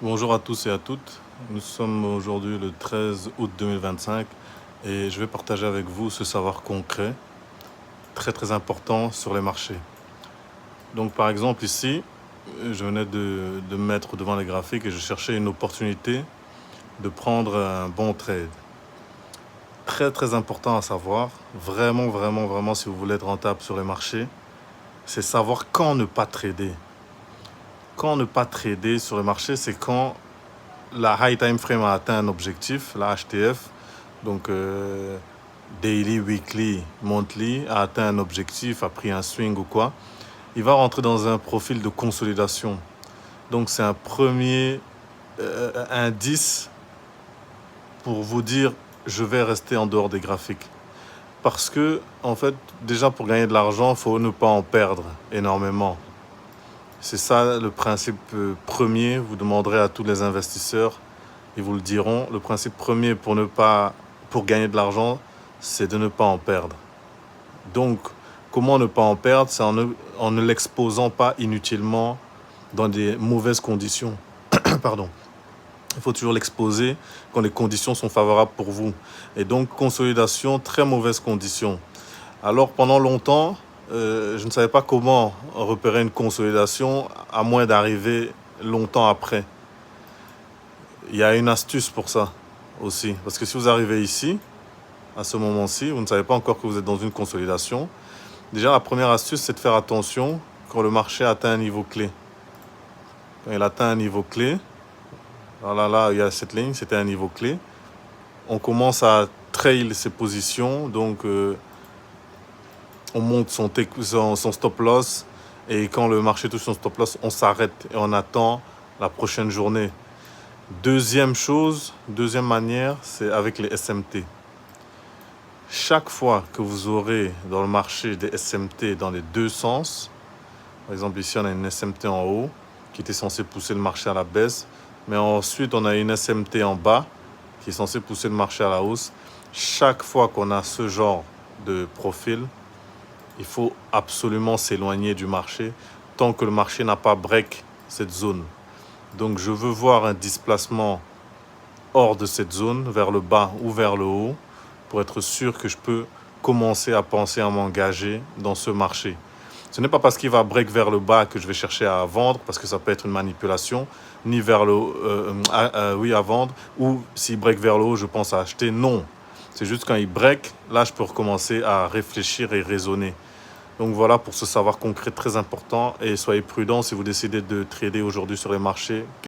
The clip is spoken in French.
Bonjour à tous et à toutes. Nous sommes aujourd'hui le 13 août 2025 et je vais partager avec vous ce savoir concret très important sur les marchés. Donc par exemple ici, je venais de me mettre devant les graphiques et je cherchais une opportunité de prendre un bon trade. Très important à savoir, vraiment si vous voulez être rentable sur les marchés, c'est savoir quand ne pas trader. Quand ne pas trader sur le marché, c'est quand la high time frame a atteint un objectif, la HTF, donc daily, weekly, monthly, a atteint un objectif, a pris un swing ou quoi, il va rentrer dans un profil de consolidation. Donc c'est un premier indice pour vous dire je vais rester en dehors des graphiques. Parce que, en fait, déjà pour gagner de l'argent, il faut ne pas en perdre énormément. C'est ça le principe premier. Vous demanderez à tous les investisseurs, ils vous le diront. Le principe premier pour gagner de l'argent, c'est de ne pas en perdre. Donc, comment ne pas en perdre? C'est en ne l'exposant pas inutilement dans des mauvaises conditions. Pardon. Il faut toujours l'exposer quand les conditions sont favorables pour vous. Et donc, consolidation, très mauvaises conditions. Alors, pendant longtemps, je ne savais pas comment repérer une consolidation à moins d'arriver longtemps après. Il y a une astuce pour ça aussi. Parce que si vous arrivez ici, à ce moment-ci, vous ne savez pas encore que vous êtes dans une consolidation. Déjà, la première astuce, c'est de faire attention quand le marché atteint un niveau clé. Quand il atteint un niveau clé, là, il y a cette ligne, c'était un niveau clé. On commence à trail ses positions, donc on monte son stop loss. Et quand le marché touche son stop loss, on s'arrête et on attend la prochaine journée. Deuxième manière, c'est avec les SMT. Chaque fois que vous aurez dans le marché des SMT dans les deux sens, par exemple ici on a une SMT en haut qui était censée pousser le marché à la baisse, mais ensuite on a une SMT en bas qui est censée pousser le marché à la hausse. Chaque fois qu'on a ce genre de profil, il faut absolument s'éloigner du marché tant que le marché n'a pas break cette zone. Donc je veux voir un displacement hors de cette zone, vers le bas ou vers le haut, pour être sûr que je peux commencer à penser à m'engager dans ce marché. Ce n'est pas parce qu'il va break vers le bas que je vais chercher à vendre, parce que ça peut être une manipulation, ni vers le à vendre, ou s'il break vers le haut, je pense à acheter. Non, c'est juste quand il break, là je peux recommencer à réfléchir et raisonner. Donc voilà pour ce savoir concret très important, et soyez prudents si vous décidez de trader aujourd'hui sur les marchés.